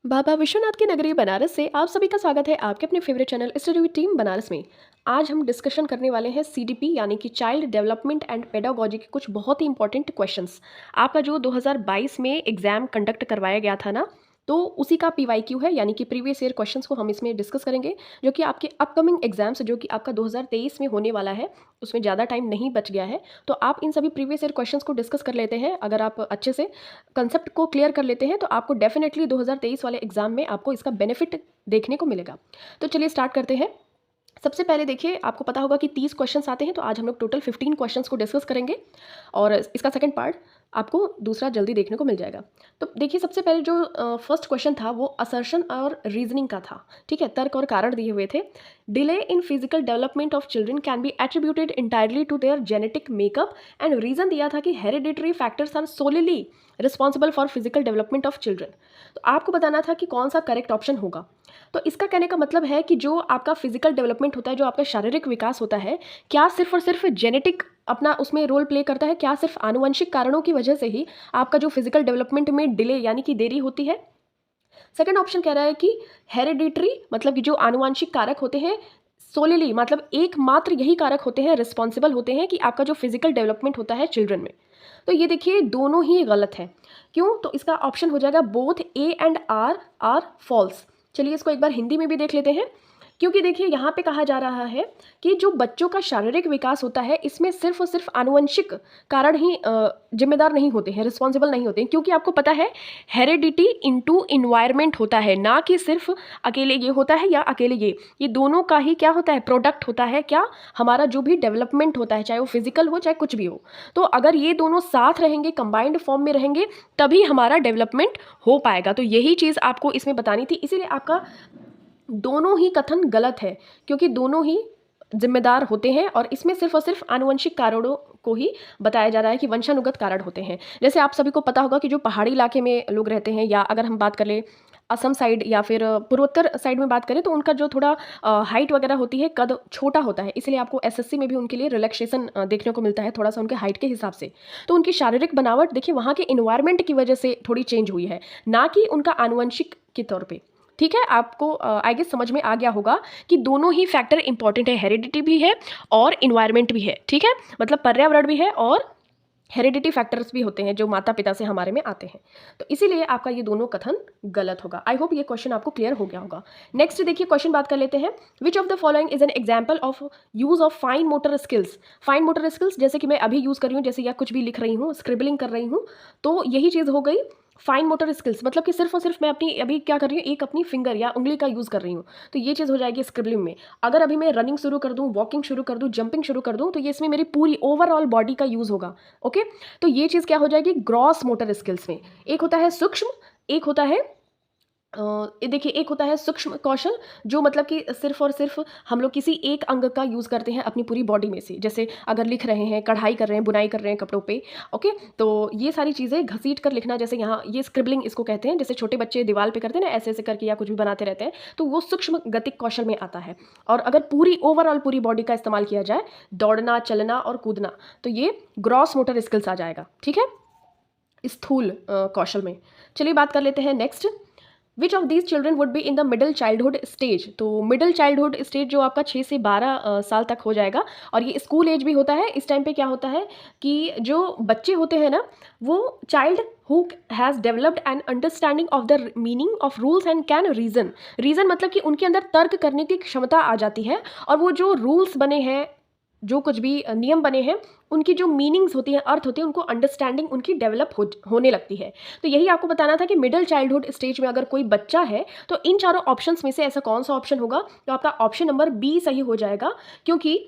बाबा विश्वनाथ की नगरी बनारस से आप सभी का स्वागत है आपके अपने favourite channel study with team Banaras में। आज हम डिस्कशन करने वाले हैं सीडीपी यानी कि चाइल्ड डेवलपमेंट एंड पेडागोजी के कुछ बहुत ही इंपॉर्टेंट क्वेश्चंस। आपका जो 2022 में एग्जाम कंडक्ट करवाया गया था ना, तो उसी का पीवाईक्यू है, यानी कि प्रीवियस ईयर क्वेश्चंस को हम इसमें डिस्कस करेंगे, जो कि आपके अपकमिंग एग्जाम्स जो कि आपका 2023 में होने वाला है, उसमें ज़्यादा टाइम नहीं बच गया है। तो आप इन सभी प्रीवियस ईयर क्वेश्चंस को डिस्कस कर लेते हैं। अगर आप अच्छे से कंसेप्ट को क्लियर कर लेते हैं तो आपको डेफिनेटली 2023 वाले एग्जाम में आपको इसका बेनिफिट देखने को मिलेगा। तो चलिए स्टार्ट करते हैं। सबसे पहले देखिए, आपको पता होगा कि 30 क्वेश्चंस आते हैं, तो आज हम लोग टोटल 15 क्वेश्चंस को डिस्कस करेंगे और इसका सेकंड पार्ट आपको दूसरा जल्दी देखने को मिल जाएगा। तो देखिए, सबसे पहले जो फर्स्ट क्वेश्चन था वो असर्शन और रीजनिंग का था। ठीक है, तर्क और कारण दिए हुए थे। Delay in physical development of children can be attributed entirely to their genetic makeup and reason दिया था कि hereditary factors are solely responsible for physical development of children. तो आपको बताना था कि कौन सा करेक्ट ऑप्शन होगा। तो इसका कहने का मतलब है कि जो आपका फिजिकल डेवलपमेंट होता है, जो आपका शारीरिक विकास होता है, क्या सिर्फ और सिर्फ जेनेटिक अपना उसमें रोल प्ले करता है? क्या सिर्फ आनुवंशिक कारणों की वजह से ही आपका जो फिजिकल डेवलपमेंट में डिले यानी कि देरी होती है? सेकंड ऑप्शन कह रहा है कि हेरिडिटरी मतलब कि जो आनुवंशिक कारक होते हैं, सोलिली मतलब एकमात्र यही कारक होते हैं, रिस्पॉन्सिबल होते हैं कि आपका जो फिजिकल डेवलपमेंट होता है चिल्ड्रन में। तो ये देखिए, दोनों ही गलत है। क्यों? तो इसका ऑप्शन हो जाएगा both A and R false. चलिए इसको एक बार हिंदी में भी देख लेते हैं। क्योंकि देखिए, यहाँ पे कहा जा रहा है कि जो बच्चों का शारीरिक विकास होता है, इसमें सिर्फ और सिर्फ आनुवंशिक कारण ही जिम्मेदार नहीं होते हैं, रिस्पॉन्सिबल नहीं होते हैं। क्योंकि आपको पता है, हेरिडिटी इनटू इन्वायरमेंट होता है, ना कि सिर्फ अकेले ये होता है या अकेले ये दोनों का ही क्या होता है, प्रोडक्ट होता है। क्या? हमारा जो भी डेवलपमेंट होता है, चाहे वो फिजिकल हो चाहे कुछ भी हो, तो अगर ये दोनों साथ रहेंगे, कंबाइंड फॉर्म में रहेंगे, तभी हमारा डेवलपमेंट हो पाएगा। तो यही चीज़ आपको इसमें बतानी थी। इसीलिए आपका दोनों ही कथन गलत है, क्योंकि दोनों ही जिम्मेदार होते हैं और इसमें सिर्फ और सिर्फ आनुवंशिक कारणों को ही बताया जा रहा है कि वंशानुगत कारण होते हैं। जैसे आप सभी को पता होगा कि जो पहाड़ी इलाके में लोग रहते हैं, या अगर हम बात कर लें असम साइड या फिर पूर्वोत्तर साइड में बात करें, तो उनका जो थोड़ा हाइट वगैरह होती है, कद छोटा होता है, इसलिए आपको एसएससी में भी उनके लिए रिलैक्सेशन देखने को मिलता है, थोड़ा सा उनके हाइट के हिसाब से। तो उनकी शारीरिक बनावट देखिए वहाँ के इन्वायरमेंट की वजह से थोड़ी चेंज हुई है, ना कि उनका आनुवंशिक के तौर पर। ठीक है, आपको आई गेस समझ में आ गया होगा कि दोनों ही फैक्टर इंपॉर्टेंट है, हेरिडिटी भी है और इन्वायरमेंट भी है। ठीक है, मतलब पर्यावरण भी है और हेरिडिटी फैक्टर्स भी होते हैं जो माता पिता से हमारे में आते हैं। तो इसीलिए आपका ये दोनों कथन गलत होगा। आई होप ये क्वेश्चन आपको क्लियर हो गया होगा। नेक्स्ट देखिए, क्वेश्चन बात कर लेते हैं। Which of the following is an example of use of fine motor skills? Fine motor skills जैसे कि मैं अभी यूज कर रही हूँ, जैसे या कुछ भी लिख रही हूँ, स्क्रिबलिंग कर रही हूँ, तो यही चीज़ हो गई फाइन मोटर स्किल्स। मतलब कि सिर्फ और सिर्फ मैं अपनी अभी क्या कर रही हूँ, एक अपनी फिंगर या उंगली का यूज़ कर रही हूँ, तो ये चीज़ हो जाएगी स्क्रिबलिंग में। अगर अभी मैं रनिंग शुरू कर दूँ, वॉकिंग शुरू कर दूँ, जंपिंग शुरू कर दूँ, तो ये इसमें मेरी पूरी ओवरऑल बॉडी का यूज़ होगा। ओके, तो ये चीज़ क्या हो जाएगी ग्रॉस मोटर स्किल्स में। एक होता है सूक्ष्म, एक होता है ये देखिए, एक होता है सूक्ष्म कौशल, जो मतलब कि सिर्फ और सिर्फ हम लोग किसी एक अंग का यूज़ करते हैं अपनी पूरी बॉडी में से, जैसे अगर लिख रहे हैं, कढ़ाई कर रहे हैं, बुनाई कर रहे हैं कपड़ों पे। ओके, तो ये सारी चीज़ें घसीट कर लिखना, जैसे यहाँ ये स्क्रिबलिंग इसको कहते हैं, जैसे छोटे बच्चे दीवार पे करते हैं ना, ऐसे ऐसे करके या कुछ भी बनाते रहते हैं, तो वो सूक्ष्म गतिक कौशल में आता है। और अगर पूरी ओवरऑल पूरी बॉडी का इस्तेमाल किया जाए, दौड़ना, चलना और कूदना, तो ये ग्रॉस मोटर स्किल्स आ जाएगा। ठीक है, स्थूल कौशल में। चलिए बात कर लेते हैं next. Which of these children would be in the middle childhood stage? तो मिडिल चाइल्डहुड स्टेज जो आपका 6 से 12 साल तक हो जाएगा, और ये स्कूल एज भी होता है। इस टाइम पे क्या होता है कि जो बच्चे होते हैं ना, वो child who has developed an understanding of the meaning of rules and can reason मतलब कि उनके अंदर तर्क करने की क्षमता आ जाती है, और वो जो रूल्स बने हैं, जो कुछ भी नियम बने हैं, उनकी जो मीनिंग्स होती हैं, अर्थ होती है, उनको अंडरस्टैंडिंग उनकी डेवलप होने लगती है। तो यही आपको बताना था कि मिडिल चाइल्डहुड स्टेज में अगर कोई बच्चा है, तो इन चारों ऑप्शंस में से ऐसा कौन सा ऑप्शन होगा? तो आपका ऑप्शन नंबर बी सही हो जाएगा। क्योंकि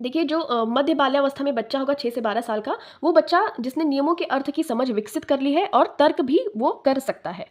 देखिए, जो मध्य बाल्यावस्था में बच्चा होगा 6 से 12 साल का, वो बच्चा जिसने नियमों के अर्थ की समझ विकसित कर ली है और तर्क भी वो कर सकता है,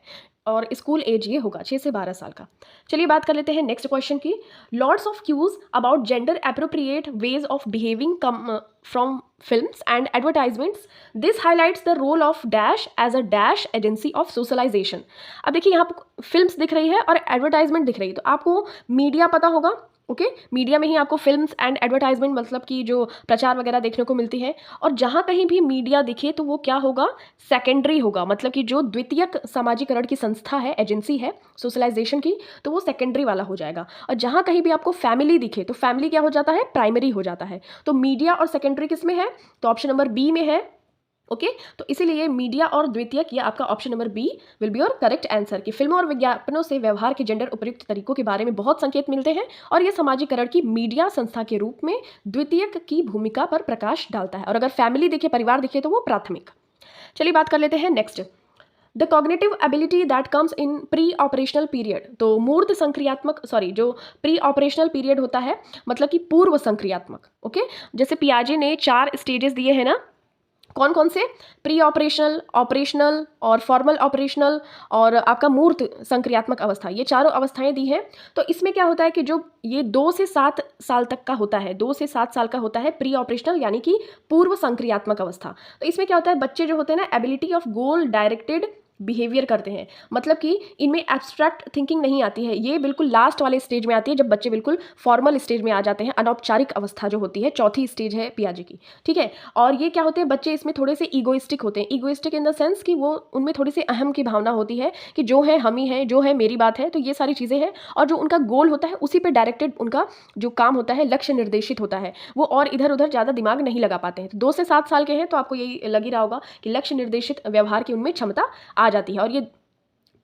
और स्कूल एज ये होगा 6 से 12 साल का। चलिए बात कर लेते हैं नेक्स्ट क्वेश्चन की। Lots of cues about gender appropriate ways of behaving come from films and advertisements. This highlights the role of dash as a dash agency of socialisation. अब देखिए, यहाँ पर फिल्म्स दिख रही है और एडवर्टाइजमेंट दिख रही है, तो आपको मीडिया पता होगा, ओके मीडिया में ही आपको फिल्म्स एंड एडवर्टाइजमेंट मतलब कि जो प्रचार वगैरह देखने को मिलती है। और जहाँ कहीं भी मीडिया दिखे तो वो क्या होगा, सेकेंडरी होगा, मतलब कि जो द्वितीयक सामाजिकरण की संस्था है, एजेंसी है सोशलाइजेशन की, तो वो सेकेंडरी वाला हो जाएगा। और जहाँ कहीं भी आपको फैमिली दिखे तो फैमिली क्या हो जाता है, प्राइमरी हो जाता है। तो मीडिया और सेकेंडरी किस में है, तो ऑप्शन नंबर बी में है। ओके तो इसीलिए मीडिया और द्वितीयक, ये आपका option number B will be your correct answer. कि फिल्मों और विज्ञापनों से व्यवहार के जेंडर उपयुक्त तरीकों के बारे में बहुत संकेत मिलते हैं और ये सामाजिकरण की मीडिया संस्था के रूप में द्वितीयक की भूमिका पर प्रकाश डालता है। और अगर फैमिली दिखे, परिवार दिखे, तो वो प्राथमिक। चलिए बात कर लेते हैं next, the cognitive ability that comes in pre operational period. तो मूर्त संक्रियात्मक, सॉरी, जो प्री ऑपरेशनल पीरियड होता है मतलब कि पूर्व संक्रियात्मक। ओके जैसे पियाजे ने 4 स्टेजेस दिए हैं ना, कौन कौन से, प्री ऑपरेशनल, ऑपरेशनल और फॉर्मल ऑपरेशनल और आपका मूर्त संक्रियात्मक अवस्था, ये चारों अवस्थाएं दी हैं। तो इसमें क्या होता है कि जो ये 2 से 7 साल तक का होता है, 2 से 7 साल का होता है प्री ऑपरेशनल यानी कि पूर्व संक्रियात्मक अवस्था। तो इसमें क्या होता है, बच्चे जो होते हैं ना, ability of goal directed behaviour करते हैं, मतलब कि इनमें एब्स्ट्रैक्ट थिंकिंग नहीं आती है। ये बिल्कुल लास्ट वाले स्टेज में आती है, जब बच्चे बिल्कुल फॉर्मल स्टेज में आ जाते हैं। अनौपचारिक अवस्था जो होती है, चौथी स्टेज है पियाजे की, ठीक है। और ये क्या होते हैं, बच्चे इसमें थोड़े से ईगोइस्टिक होते हैं। ईगोइस्टिक इन द सेंस कि वो, उनमें थोड़ी सी अहम की भावना होती है कि जो है हम ही हैं, जो है मेरी बात है, तो ये सारी चीज़ें हैं। और जो उनका गोल होता है उसी पे डायरेक्टेड उनका जो काम होता है, लक्ष्य निर्देशित होता है, वो और इधर उधर ज़्यादा दिमाग नहीं लगा पाते हैं। तो 2 से 7 साल के हैं तो आपको यही लग ही रहा होगा कि लक्ष्य निर्देशित व्यवहार की उनमें क्षमता आ जाती है। और ये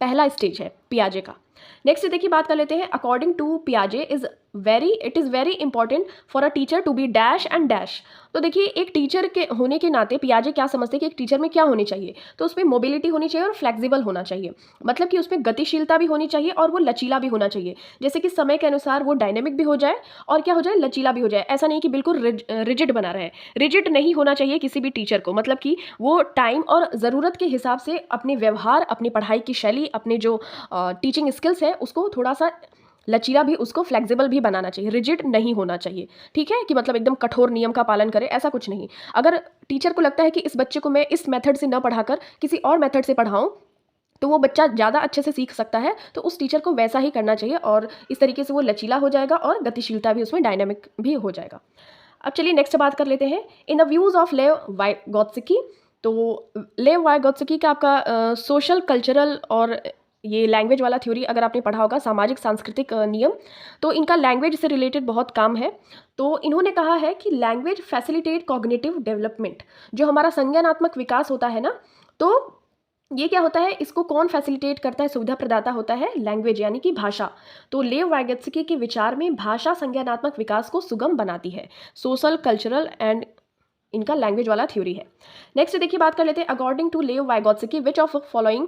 पहला स्टेज है पियाजे का। नेक्स्ट देखिए बात कर लेते हैं, अकॉर्डिंग टू पियाजे it is very important for a teacher to be dash and dash. तो देखिए एक टीचर के होने के नाते पियाजे क्या समझते हैं कि एक टीचर में क्या होनी चाहिए, तो उसमें मोबिलिटी होनी चाहिए और फ्लेक्सिबल होना चाहिए, मतलब कि उसमें गतिशीलता भी होनी चाहिए और वो लचीला भी होना चाहिए। जैसे कि समय के अनुसार वो डायनेमिक भी हो जाए और क्या हो जाए, लचीला भी हो जाए। ऐसा नहीं कि बिल्कुल रिजिड बना रहे, रिजिड नहीं होना चाहिए किसी भी टीचर को, मतलब कि वो टाइम और ज़रूरत के हिसाब से अपने व्यवहार, अपनी पढ़ाई की शैली, अपने जो टीचिंग स्किल्स है उसको थोड़ा सा लचीला भी, उसको फ्लेक्सिबल भी बनाना चाहिए, रिजिड नहीं होना चाहिए, ठीक है, कि मतलब एकदम कठोर नियम का पालन करे, ऐसा कुछ नहीं। अगर टीचर को लगता है कि इस बच्चे को मैं इस मेथड से न पढ़ाकर किसी और मेथड से पढ़ाऊँ तो वो बच्चा ज़्यादा अच्छे से सीख सकता है, तो उस टीचर को वैसा ही करना चाहिए और इस तरीके से वो लचीला हो जाएगा और गतिशीलता भी उसमें डायनामिक भी हो जाएगा। अब चलिए नेक्स्ट बात कर लेते हैं, इन द व्यूज़ ऑफ लेव वाइगोत्स्की। तो लेव वाइगोत्स्की का आपका सोशल कल्चरल और ये लैंग्वेज वाला थ्योरी अगर आपने पढ़ा होगा, सामाजिक सांस्कृतिक नियम, तो इनका लैंग्वेज से रिलेटेड बहुत काम है। तो इन्होंने कहा है कि लैंग्वेज फैसिलिटेट कॉग्निटिव डेवलपमेंट, जो हमारा संज्ञानात्मक विकास होता है ना, तो ये क्या होता है, इसको कौन फैसिलिटेट करता है, सुविधा प्रदाता होता है लैंग्वेज यानी कि भाषा। तो लेव वाइगोत्स्की के विचार में भाषा संज्ञानात्मक विकास को सुगम बनाती है, सोशल कल्चरल एंड इनका लैंग्वेज वाला थ्योरी है। नेक्स्ट देखिए बात कर लेते हैं, according to Lev Vygotsky which of following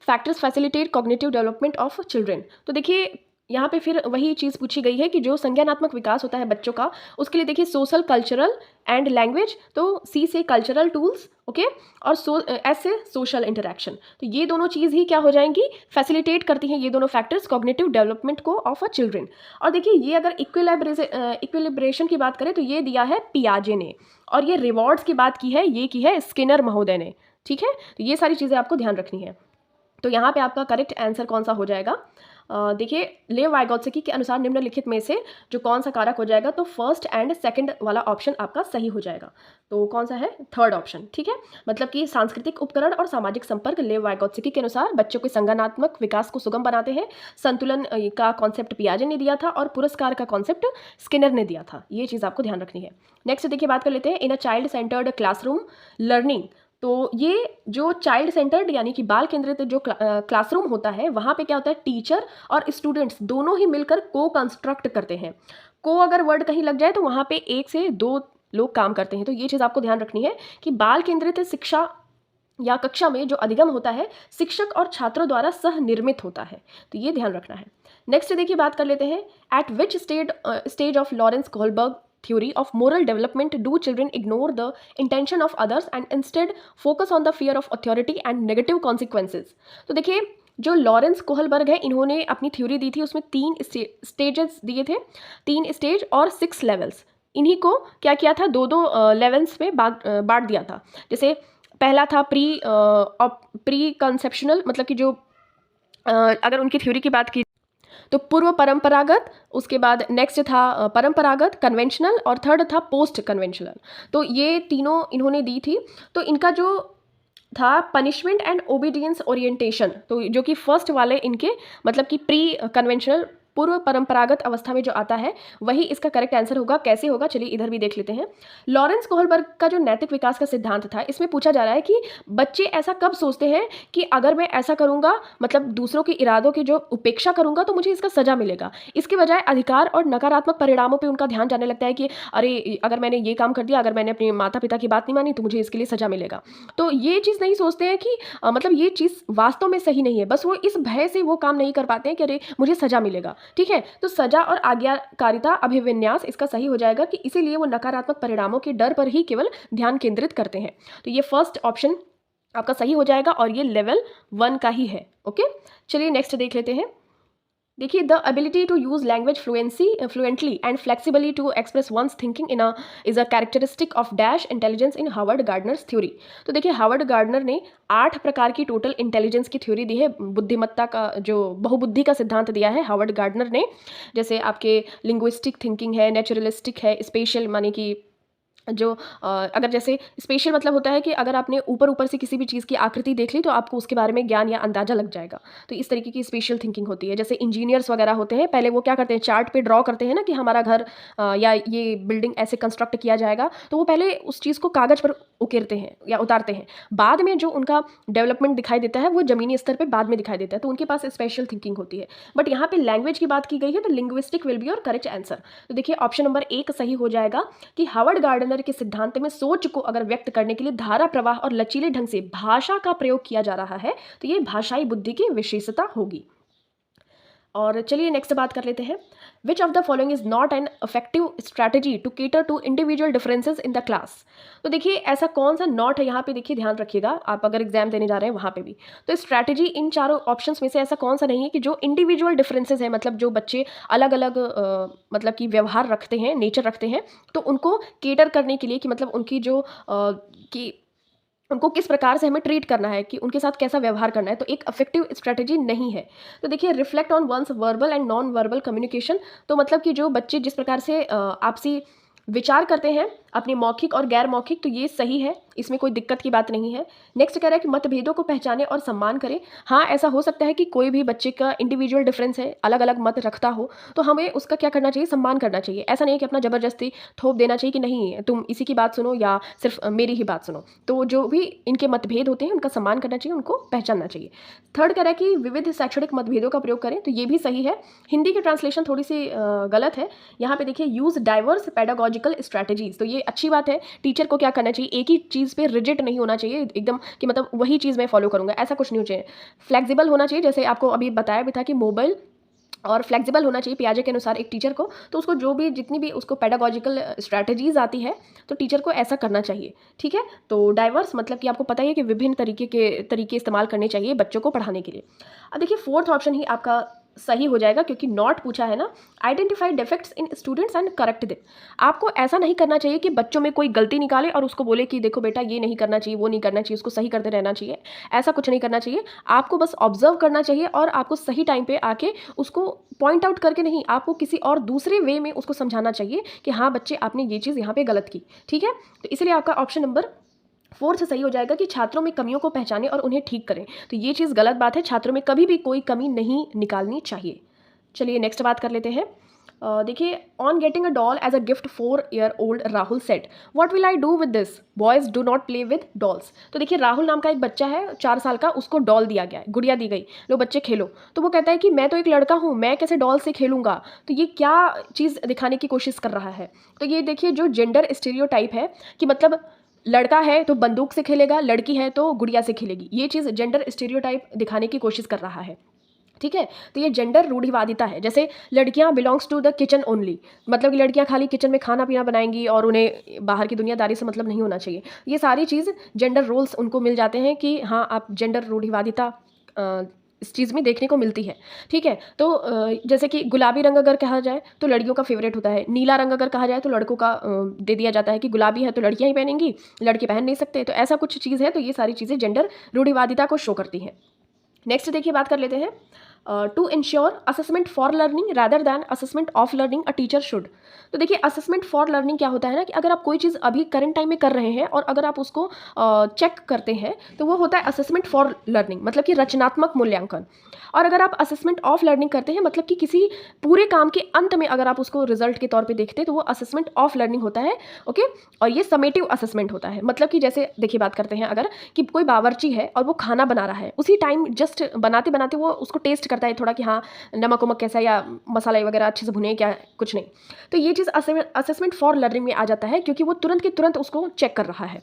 factors facilitate cognitive development of children. तो देखिए यहाँ पे फिर वही चीज़ पूछी गई है कि जो संज्ञानात्मक विकास होता है बच्चों का, उसके लिए देखिए सोशल कल्चरल एंड लैंग्वेज, तो सी से कल्चरल टूल्स, ओके, और एस से सोशल इंटरेक्शन। तो ये दोनों चीज़ ही क्या हो जाएंगी, फैसिलिटेट करती हैं ये दोनों फैक्टर्स कॉग्निटिव डेवलपमेंट को ऑफ अ चिल्ड्रेन। और देखिए ये अगर इक्विलिब्रेशन की बात करें तो ये दिया है पियाजे ने, और ये रिवॉर्ड्स की बात की है, ये की है स्किनर महोदय ने, ठीक है। तो ये सारी चीज़ें आपको ध्यान रखनी है। तो यहाँ पे आपका करेक्ट आंसर कौन सा हो जाएगा, देखिए लेव वाइगोत्स्की के अनुसार निम्नलिखित में से जो कौन सा कारक हो जाएगा, तो फर्स्ट एंड सेकंड वाला ऑप्शन आपका सही हो जाएगा। तो कौन सा है, थर्ड ऑप्शन, ठीक है। मतलब कि सांस्कृतिक उपकरण और सामाजिक संपर्क लेव वाइगोत्स्की के अनुसार बच्चों के संज्ञानात्मक विकास को सुगम बनाते हैं। संतुलन का कॉन्सेप्ट पियाजे ने दिया था और पुरस्कार का कॉन्सेप्ट स्किनर ने दिया था। ये चीज़ आपको ध्यान रखनी है। नेक्स्ट देखिए बात कर लेते हैं, in a child centred classroom learning. तो ये जो चाइल्ड सेंटर्ड यानी कि बाल केंद्रित जो क्लासरूम होता है, वहाँ पे क्या होता है, टीचर और स्टूडेंट्स दोनों ही मिलकर को कंस्ट्रक्ट करते हैं। को अगर वर्ड कहीं लग जाए तो वहाँ पे 1 से 2 लोग काम करते हैं। तो ये चीज़ आपको ध्यान रखनी है कि बाल केंद्रित शिक्षा या कक्षा में जो अधिगम होता है शिक्षक और छात्रों द्वारा सह निर्मित होता है, तो ये ध्यान रखना है। नेक्स्ट देखिए बात कर लेते हैं, eight which stage of Lawrence Kohlberg theory of moral development do children ignore the intention of others and instead focus on the fear of authority and negative consequences। तो देखिए जो लॉरेंस कोहलबर्ग है, इन्होंने अपनी थ्योरी दी थी, उसमें 3 stages दिए थे, 3 स्टेज और 6 लेवल्स। इन्हीं को क्या किया था, 2-2 लेवल्स में बांट दिया था। जैसे पहला था प्री कंसेप्शनल, मतलब कि जो अगर उनकी थ्योरी की बात की तो पूर्व परंपरागत, उसके बाद नेक्स्ट था परंपरागत, कन्वेंशनल, और थर्ड था पोस्ट कन्वेंशनल। तो ये तीनों इन्होंने दी थी। तो इनका जो था पनिशमेंट एंड ओबीडियंस ओरिएंटेशन, तो जो कि फर्स्ट वाले इनके मतलब कि प्री कन्वेंशनल, पूर्व परंपरागत अवस्था में जो आता है वही इसका करेक्ट आंसर होगा। कैसे होगा चलिए इधर भी देख लेते हैं। लॉरेंस कोहलबर्ग का जो नैतिक विकास का सिद्धांत था, इसमें पूछा जा रहा है कि बच्चे ऐसा कब सोचते हैं कि अगर मैं ऐसा करूंगा, मतलब दूसरों के इरादों की जो उपेक्षा करूंगा तो मुझे इसका सजा मिलेगा। इसके बजाय अधिकार और नकारात्मक परिणामों पर उनका ध्यान जाने लगता है कि अरे अगर मैंने ये काम कर दिया, अगर मैंने अपने माता पिता की बात नहीं मानी तो मुझे इसके लिए सजा मिलेगा। तो ये चीज़ नहीं सोचते हैं कि मतलब ये चीज़ वास्तव में सही नहीं है, बस वो इस भय से वो काम नहीं कर पाते हैं कि अरे मुझे सजा मिलेगा। ठीक है, तो सजा और आज्ञाकारिता अभिविन्यास इसका सही हो जाएगा कि इसीलिए वो नकारात्मक परिणामों के डर पर ही केवल ध्यान केंद्रित करते हैं। तो ये फर्स्ट ऑप्शन आपका सही हो जाएगा और ये लेवल 1 का ही है। ओके, चलिए नेक्स्ट देख लेते हैं। देखिए, the ability to use language fluently and flexibly to express one's thinking in is a characteristic of dash intelligence in Howard Gardner's theory. तो देखिए, हार्वर्ड गार्डनर ने 8 प्रकार की टोटल इंटेलिजेंस की थ्योरी दी है, बुद्धिमत्ता का जो बहुबुद्धि का सिद्धांत दिया है हार्वर्ड गार्डनर ने। जैसे आपके लिंग्विस्टिक थिंकिंग है, नेचुरलिस्टिक है, स्पेशल माने कि जो अगर जैसे स्पेशल मतलब होता है कि अगर आपने ऊपर ऊपर से किसी भी चीज़ की आकृति देख ली तो आपको उसके बारे में ज्ञान या अंदाजा लग जाएगा। तो इस तरीके की स्पेशल थिंकिंग होती है। जैसे इंजीनियर्स वगैरह होते हैं, पहले वो क्या करते हैं, चार्ट पे ड्रॉ करते हैं ना कि हमारा घर या ये बिल्डिंग ऐसे कंस्ट्रक्ट किया जाएगा, तो वो पहले उस चीज़ को कागज़ पर उकेरते हैं या उतारते हैं। बाद में जो उनका डेवलपमेंट दिखाई देता है वो ज़मीनी स्तर पर बाद में दिखाई देता है, तो उनके पास स्पेशल थिंकिंग होती है। बट यहाँ पे लैंग्वेज की बात की गई है तो linguistic will be your correct answer. तो देखिए, ऑप्शन नंबर 1 सही हो जाएगा कि हार्वर्ड गार्डनर के सिद्धांत में सोच को अगर व्यक्त करने के लिए धारा प्रवाह और लचीले ढंग से भाषा का प्रयोग किया जा रहा है, तो ये भाषाई बुद्धि की विशेषता होगी। और चलिए नेक्स्ट बात कर लेते हैं। Which of the following is not an effective strategy to cater to individual differences in the class. तो देखिए, ऐसा कौन सा नॉट है यहाँ पे, देखिए ध्यान रखिएगा, आप अगर एग्जाम देने जा रहे हैं वहाँ पे भी। तो स्ट्रैटेजी इन चारों ऑप्शंस में से ऐसा कौन सा नहीं है कि जो इंडिविजुअल डिफरेंसेस है, मतलब जो बच्चे अलग अलग मतलब कि व्यवहार रखते हैं, नेचर रखते हैं, तो उनको केटर करने के लिए कि मतलब उनकी जो कि उनको किस प्रकार से हमें ट्रीट करना है, कि उनके साथ कैसा व्यवहार करना है, तो एक इफेक्टिव स्ट्रेटेजी नहीं है। तो देखिए, reflect on one's verbal and non verbal communication, तो मतलब कि जो बच्चे जिस प्रकार से आपसी विचार करते हैं अपने मौखिक और गैर मौखिक, तो ये सही है, इसमें कोई दिक्कत की बात नहीं है। नेक्स्ट कह रहा है कि मतभेदों को पहचाने और सम्मान करें। हाँ, ऐसा हो सकता है कि कोई भी बच्चे का इंडिविजुअल डिफरेंस है, अलग अलग मत रखता हो, तो हमें उसका क्या करना चाहिए, सम्मान करना चाहिए। ऐसा नहीं कि अपना ज़बरदस्ती थोप देना चाहिए कि नहीं तुम इसी की बात सुनो या सिर्फ मेरी ही बात सुनो। तो जो भी इनके मतभेद होते हैं उनका सम्मान करना चाहिए, उनको पहचानना चाहिए। थर्ड कह रहा है कि विविध शैक्षणिक मतभेदों का प्रयोग करें, तो ये भी सही है। हिंदी की ट्रांसलेशन थोड़ी सी गलत है। यहाँ पे देखिए, यूज़ डाइवर्स पेडागोजिकल स्ट्रैटेजीज, तो ये अच्छी बात है। टीचर को क्या करना चाहिए, एक ही चीज़ पे रिजिड नहीं होना चाहिए एकदम कि मतलब वही चीज़ मैं फॉलो करूँगा, ऐसा कुछ नहीं होना चाहिए। फ्लेक्सिबल होना चाहिए, जैसे आपको अभी बताया भी था कि मोबाइल और फ्लेक्सिबल होना चाहिए पियाजे के अनुसार एक टीचर को, तो उसको जो भी जितनी भी उसको पेडागोजिकल स्ट्रैटेजीज आती है तो टीचर को ऐसा करना चाहिए। ठीक है, तो डाइवर्स मतलब कि आपको पता ही है कि विभिन्न तरीके इस्तेमाल करने चाहिए बच्चों को पढ़ाने के लिए। अब देखिए, फोर्थ ऑप्शन ही आपका सही हो जाएगा क्योंकि नॉट पूछा है ना। Identify defects in students and correct them. आपको ऐसा नहीं करना चाहिए कि बच्चों में कोई गलती निकाले और उसको बोले कि देखो बेटा ये नहीं करना चाहिए, वो नहीं करना चाहिए, उसको सही करते रहना चाहिए, ऐसा कुछ नहीं करना चाहिए। आपको बस ऑब्जर्व करना चाहिए और आपको सही टाइम पे आके उसको पॉइंट आउट करके नहीं, आपको किसी और दूसरे वे में उसको समझाना चाहिए कि हाँ बच्चे आपने ये चीज़ यहाँ पे गलत की। ठीक है, तो इसलिए आपका ऑप्शन नंबर 4 से सही हो जाएगा कि छात्रों में कमियों को पहचाने और उन्हें ठीक करें। तो ये चीज़ गलत बात है, छात्रों में कभी भी कोई कमी नहीं निकालनी चाहिए। चलिए नेक्स्ट बात कर लेते हैं। देखिए, on getting a doll as a gift 4 year old Rahul said, what will I do with this, boys do not play with dolls. तो देखिए, राहुल नाम का एक बच्चा है 4 साल का, उसको डॉल दिया गया है, गुड़िया दी गई, लो बच्चे खेलो। तो वो कहता है कि मैं तो एक लड़का हूँ, मैं कैसे डॉल से खेलूंगा। तो ये क्या चीज़ दिखाने की कोशिश कर रहा है। तो ये देखिए, जो जेंडर स्टीरियोटाइप है कि मतलब लड़का है तो बंदूक से खेलेगा, लड़की है तो गुड़िया से खेलेगी, ये चीज़ जेंडर स्टीरियोटाइप दिखाने की कोशिश कर रहा है। ठीक है, तो ये जेंडर रूढ़िवादिता है। जैसे लड़कियां belongs to the kitchen only, मतलब कि लड़कियां खाली किचन में खाना पीना बनाएंगी और उन्हें बाहर की दुनियादारी से मतलब नहीं होना चाहिए। ये सारी चीज़ जेंडर रोल्स उनको मिल जाते हैं कि हाँ आप जेंडर रूढ़िवादिता इस चीज़ में देखने को मिलती है। ठीक है, तो जैसे कि गुलाबी रंग अगर कहा जाए तो लड़कियों का फेवरेट होता है, नीला रंग अगर कहा जाए तो लड़कों का दे दिया जाता है कि गुलाबी है तो लड़कियां ही पहनेंगी, लड़के पहन नहीं सकते। तो ऐसा कुछ चीज़ है, तो ये सारी चीज़ें जेंडर रूढ़िवादिता को शो करती हैं। नेक्स्ट देखिए, बात कर लेते हैं। To ensure assessment for learning rather than assessment of learning a teacher should. तो देखिए असेसमेंट फॉर लर्निंग क्या होता है ना कि अगर आप कोई चीज़ अभी करंट टाइम में कर रहे हैं और अगर आप उसको चेक करते हैं तो वो होता है असेसमेंट फॉर लर्निंग, मतलब कि रचनात्मक मूल्यांकन। और अगर आप असेसमेंट ऑफ लर्निंग करते हैं मतलब कि किसी पूरे काम के अंत में अगर आप उसको रिजल्ट के तौर पे देखते हैं तो वो असेसमेंट ऑफ लर्निंग होता है। ओके। और ये समेटिव असेसमेंट होता है, मतलब कि जैसे देखिए बात करते हैं अगर कि कोई बावर्ची है और वो खाना बना रहा है, उसी टाइम जस्ट बनाते बनाते वो उसको टेस्ट करता है थोड़ा कि हाँ नमक वमक कैसा है या मसाला वगैरह अच्छे से भुने क्या, कुछ नहीं। तो ये चीज़ असेसमेंट फॉर लर्निंग में आ जाता है क्योंकि वो तुरंत के तुरंत उसको चेक कर रहा है,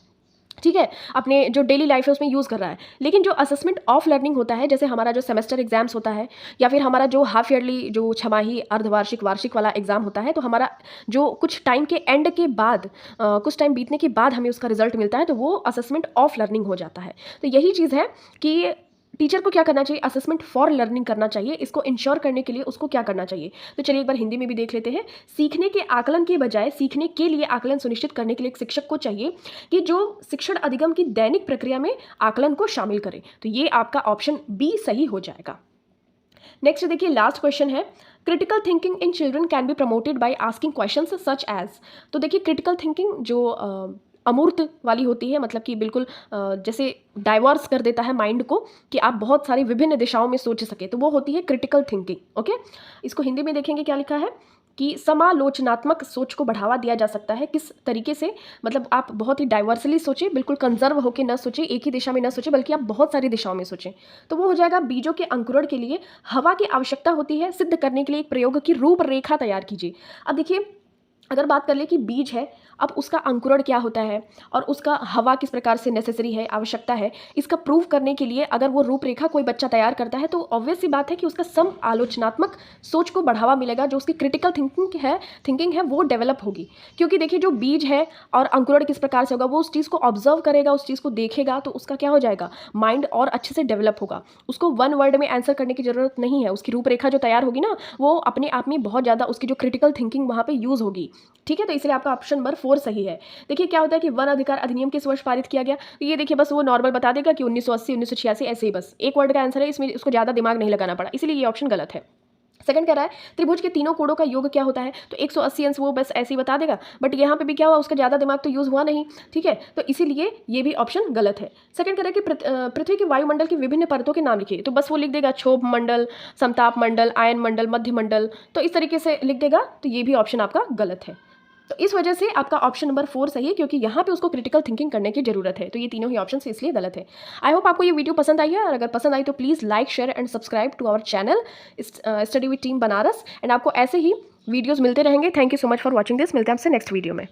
ठीक है, अपने जो डेली लाइफ है उसमें यूज़ कर रहा है। लेकिन जो असेसमेंट ऑफ लर्निंग होता है, जैसे हमारा जो सेमेस्टर एग्जाम्स होता है या फिर हमारा जो हाफ ईयरली जो छमाही अर्धवार्षिक वार्षिक वाला एग्जाम होता है, तो हमारा जो कुछ टाइम के एंड के बाद कुछ टाइम बीतने के बाद हमें उसका रिजल्ट मिलता है, तो वो असेसमेंट ऑफ लर्निंग हो जाता है। तो यही चीज़ है कि टीचर को क्या करना चाहिए, असेसमेंट फॉर लर्निंग करना चाहिए। इसको इंश्योर करने के लिए उसको क्या करना चाहिए, तो चलिए एक बार हिंदी में भी देख लेते हैं। सीखने के आकलन के बजाय सीखने के लिए आकलन सुनिश्चित करने के लिए एक शिक्षक को चाहिए कि जो शिक्षण अधिगम की दैनिक प्रक्रिया में आकलन को शामिल करे। तो ये आपका ऑप्शन बी सही हो जाएगा। नेक्स्ट देखिए लास्ट क्वेश्चन है, critical thinking in children can be promoted by asking questions such as. तो देखिए क्रिटिकल थिंकिंग जो अमूर्त वाली होती है, मतलब कि बिल्कुल जैसे डाइवर्स कर देता है माइंड को कि आप बहुत सारी विभिन्न दिशाओं में सोच सके, तो वो होती है क्रिटिकल थिंकिंग। ओके। इसको हिंदी में देखेंगे क्या लिखा है कि समालोचनात्मक सोच को बढ़ावा दिया जा सकता है किस तरीके से, मतलब आप बहुत ही डाइवर्सली सोचें, बिल्कुल कंजर्व होकर न सोचें, एक ही दिशा में न सोचें, बल्कि आप बहुत सारी दिशाओं में सोचें। तो वो हो जाएगा, बीजों के अंकुरण के लिए हवा की आवश्यकता होती है, सिद्ध करने के लिए एक प्रयोग की रूपरेखा तैयार कीजिए। अब देखिए अगर बात कर ले कि बीज है, अब उसका अंकुरण क्या होता है और उसका हवा किस प्रकार से नेसेसरी है, आवश्यकता है, इसका प्रूव करने के लिए अगर वो रूपरेखा कोई बच्चा तैयार करता है तो ऑब्वियस सी बात है कि उसका सम आलोचनात्मक सोच को बढ़ावा मिलेगा, जो उसकी क्रिटिकल थिंकिंग है वो डेवलप होगी। क्योंकि देखिए जो बीज है और अंकुरण किस प्रकार से होगा, वो उस चीज़ को ऑब्जर्व करेगा, उस चीज़ को देखेगा, तो उसका क्या हो जाएगा, माइंड और अच्छे से डेवलप होगा। उसको वन वर्ड में आंसर करने की ज़रूरत नहीं है, उसकी रूपरेखा जो तैयार होगी ना, वो अपने आप में बहुत ज़्यादा उसकी जो क्रिटिकल थिंकिंग वहाँ पर यूज़ होगी। ठीक है, तो इसलिए आपका ऑप्शन नंबर 4 सही है। देखिए क्या होता है कि वन अधिकार अधिनियम किस वर्ष पारित किया गया, तो ये देखिए बस वो नॉर्मल बता देगा कि 1980 1986 ऐसे ही, बस एक वर्ड का आंसर है, इसमें उसको ज़्यादा दिमाग नहीं लगाना पड़ा, इसलिए ये ऑप्शन गलत है। सेकंड कह रहा है त्रिभुज के तीनों कोणों का योग क्या होता है, तो 180 अंश वो बस ऐसे ही बता देगा, बट यहाँ पे भी क्या हुआ, उसका ज़्यादा दिमाग तो यूज़ हुआ नहीं। ठीक है, तो इसीलिए ये भी ऑप्शन गलत है। सेकंड कह रहा है कि पृथ्वी के वायुमंडल की विभिन्न परतों के नाम लिखिए, तो बस वो लिख देगा क्षोभ मंडल, समताप मंडल, आयन मंडल, मध्य मंडल, तो इस तरीके से लिख देगा, तो ये भी ऑप्शन आपका गलत है। तो इस वजह से आपका ऑप्शन नंबर 4 सही है, क्योंकि यहाँ पे उसको क्रिटिकल थिंकिंग करने की जरूरत है। तो ये तीनों ही ऑप्शन इसलिए गलत है। आई होप आपको ये वीडियो पसंद आई है, और अगर पसंद आई तो please like share and subscribe to our channel study with team Banaras, and आपको ऐसे ही वीडियोज़ मिलते रहेंगे। Thank you so much for watching this. मिलते हैं आपसे नेक्स्ट वीडियो में।